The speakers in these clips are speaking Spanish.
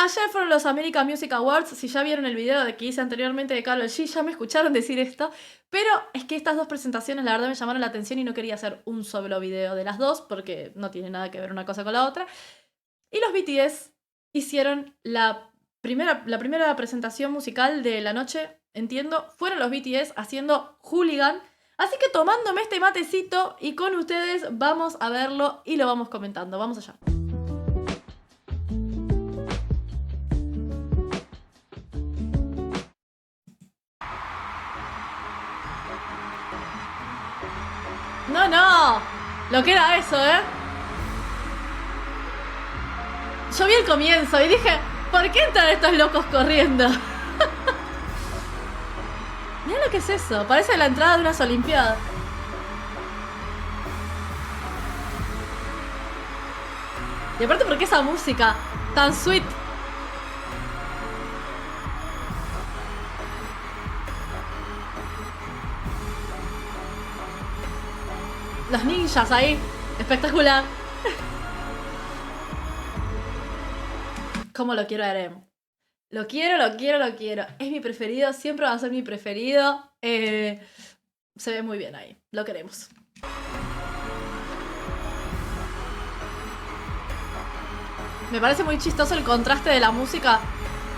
Ayer fueron los American Music Awards. Si ya vieron el video que hice anteriormente de Karol G, ya me escucharon decir esto. Pero es que estas dos presentaciones la verdad me llamaron la atención y no quería hacer un solo video de las dos porque no tiene nada que ver una cosa con la otra. Y los BTS hicieron la primera presentación musical de la noche, entiendo. Fueron los BTS haciendo Hooligan. Así que tomándome este matecito y con ustedes vamos a verlo y lo vamos comentando. Vamos allá. No, lo que era eso, Yo vi el comienzo y dije, ¿por qué entran estos locos corriendo? Mirá lo que es eso, parece la entrada de unas olimpiadas. Y aparte, ¿por qué esa música tan sweet? Los ninjas ahí, espectacular. ¿Cómo lo quiero a RM? Lo quiero. Es mi preferido, siempre va a ser mi preferido. Se ve muy bien ahí, lo queremos. Me parece muy chistoso el contraste de la música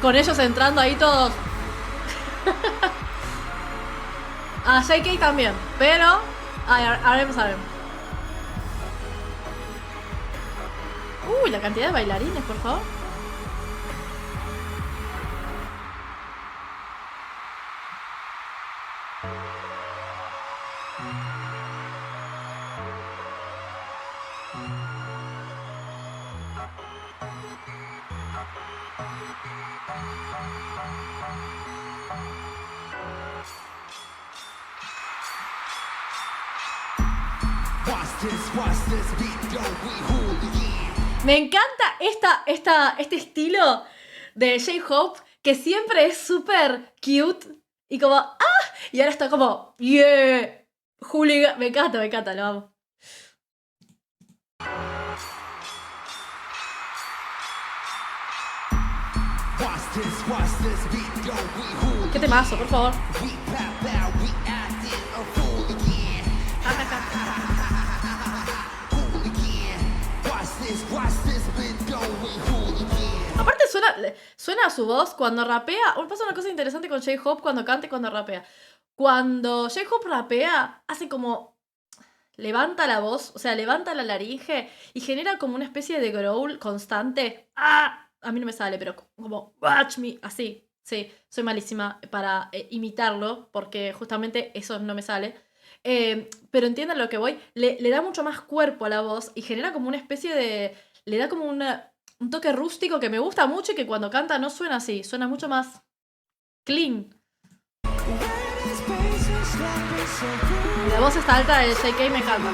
con ellos entrando ahí todos. A JK también, pero haremos. Uy, la cantidad de bailarines, por favor. Me encanta este estilo de J-Hope, que siempre es súper cute y como y ahora está como yeah, hooligan. Me encanta, lo amo. Qué temazo, por favor. Aparte suena su voz cuando rapea. Pasa una cosa interesante con J-Hope cuando canta y cuando rapea. Cuando J-Hope rapea, hace como... levanta la voz, o sea, levanta la laringe y genera como una especie de growl constante. A mí no me sale, pero como watch me, así. Sí, soy malísima para imitarlo porque justamente eso no me sale. Pero entiendan lo que voy. Le da mucho más cuerpo a la voz y genera como una especie de... le da como un toque rústico que me gusta mucho y que cuando canta no suena así. Suena mucho más clean. La voz está alta de JK, me encanta.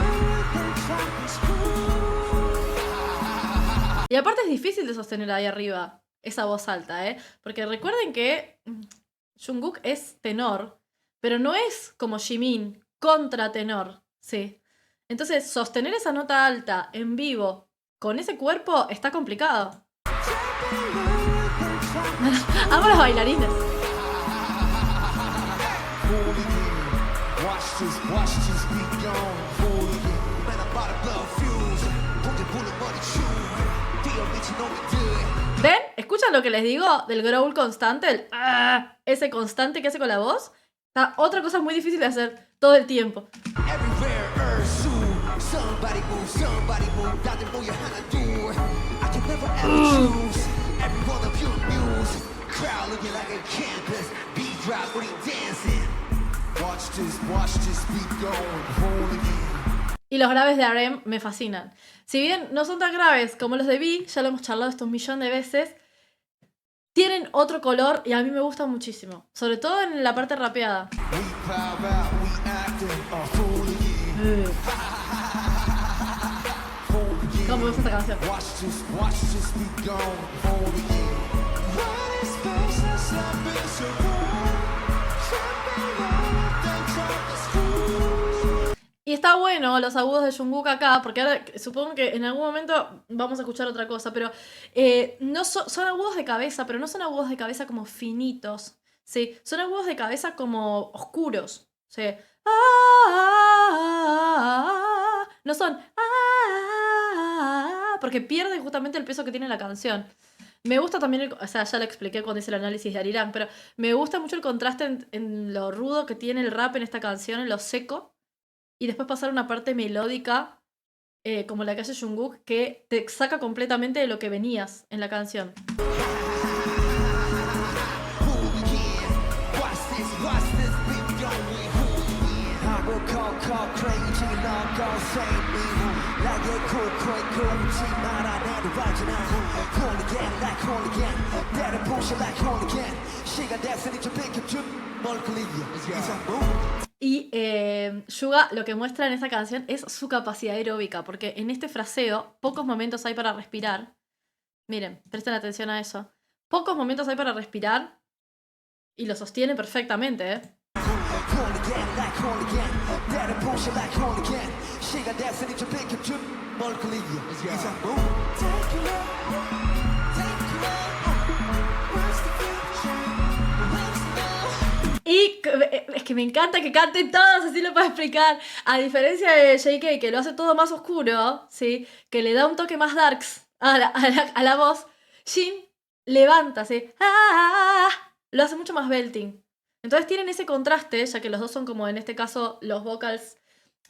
Y aparte es difícil de sostener ahí arriba esa voz alta, porque recuerden que Jungkook es tenor, pero no es como Jimin, contratenor, ¿sí? Entonces, sostener esa nota alta en vivo con ese cuerpo está complicado. Amo los bailarines. ¿Ven? ¿Escuchan lo que les digo del growl constante? Ese constante que hace con la voz. Otra cosa muy difícil de hacer todo el tiempo. Y los graves de RM me fascinan. Si bien no son tan graves como los de V, ya lo hemos charlado estos millones de veces, tienen otro color y a mí me gustan muchísimo. Sobre todo en la parte rapeada. ¿Cómo me gusta esta canción? Y está bueno los agudos de Jungkook acá, porque ahora supongo que en algún momento vamos a escuchar otra cosa, pero no son agudos de cabeza, pero no son agudos de cabeza como finitos, ¿sí? Son agudos de cabeza como oscuros, ¿sí? No son porque pierden justamente el peso que tiene la canción. Me gusta también, o sea, ya lo expliqué cuando hice el análisis de Arirang, pero me gusta mucho el contraste en lo rudo que tiene el rap en esta canción, en lo seco, y después pasar a una parte melódica, como la que hace Jungkook, que te saca completamente de lo que venías en la canción. Y Suga lo que muestra en esta canción es su capacidad aeróbica, porque en este fraseo pocos momentos hay para respirar. Miren, presten atención a eso. Pocos momentos hay para respirar y lo sostiene perfectamente, ¿eh? Y es que me encanta que canten todos, así lo puedo explicar. A diferencia de JK, que lo hace todo más oscuro, ¿sí? Que le da un toque más darks a la voz, Jin levanta, ¿sí? Lo hace mucho más belting. Entonces tienen ese contraste, ya que los dos son como en este caso los vocals.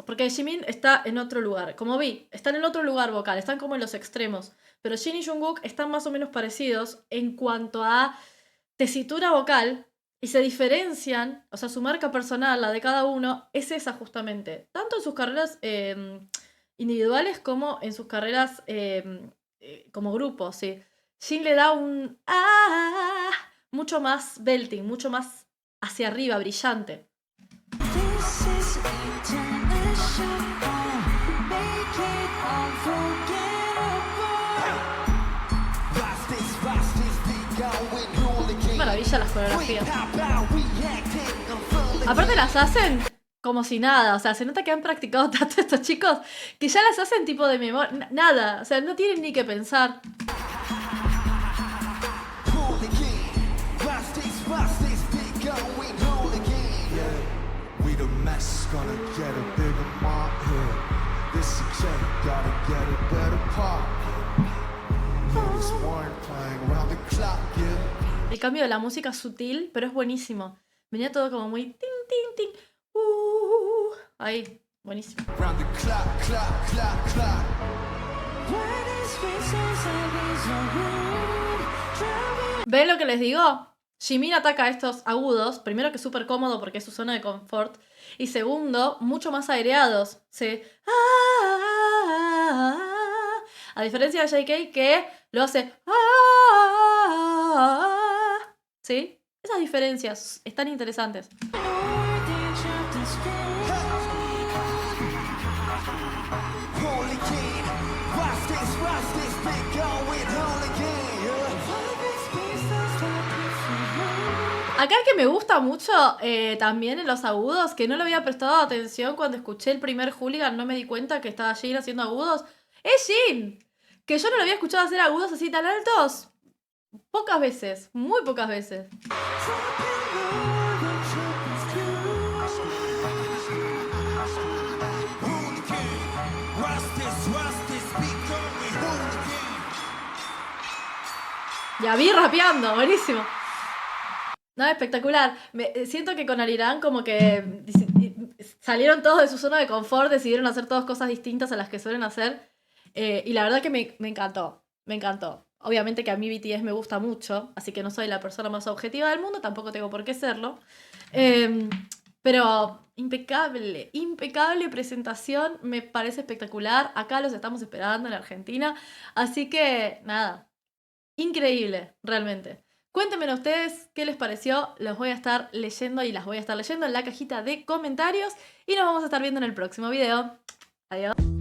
Porque Jimin está en otro lugar. Como vi, están en otro lugar vocal, están como en los extremos. Pero Jin y Jungkook están más o menos parecidos en cuanto a tesitura vocal. Y se diferencian, o sea, su marca personal, la de cada uno, es esa justamente. Tanto en sus carreras individuales como en sus carreras como grupo, ¿sí? Jin le da un mucho más belting, mucho más hacia arriba, brillante. Maravilla las coreografías. Aparte las hacen como si nada, o sea, se nota que han practicado tanto estos chicos que ya las hacen tipo de memoria, nada, o sea, no tienen ni que pensar. El cambio de la música es sutil, pero es buenísimo. Venía todo como muy ting, ting, ting. Ahí, buenísimo. ¿Ven lo que les digo? Jimin ataca estos agudos, primero que es súper cómodo porque es su zona de confort, y segundo, mucho más aireados. ¿Sí? A diferencia de JK que lo hace... ¿Sí? Esas diferencias están interesantes. Acá el que me gusta mucho también en los agudos, que no le había prestado atención cuando escuché el primer Hooligan, no me di cuenta que estaba Jin haciendo agudos, es Jin. Que yo no lo había escuchado hacer agudos así tan altos. Pocas veces, muy pocas veces. Ya vi rapeando, buenísimo. No, espectacular. Siento que con Arirang como que salieron todos de su zona de confort, decidieron hacer todas cosas distintas a las que suelen hacer. Y la verdad que me encantó, me encantó. Obviamente que a mí BTS me gusta mucho, así que no soy la persona más objetiva del mundo, tampoco tengo por qué serlo. Pero impecable, impecable presentación, me parece espectacular. Acá los estamos esperando en Argentina, así que nada, increíble, realmente. Cuéntenme ustedes qué les pareció, los voy a estar leyendo y las voy a estar leyendo en la cajita de comentarios y nos vamos a estar viendo en el próximo video. Adiós.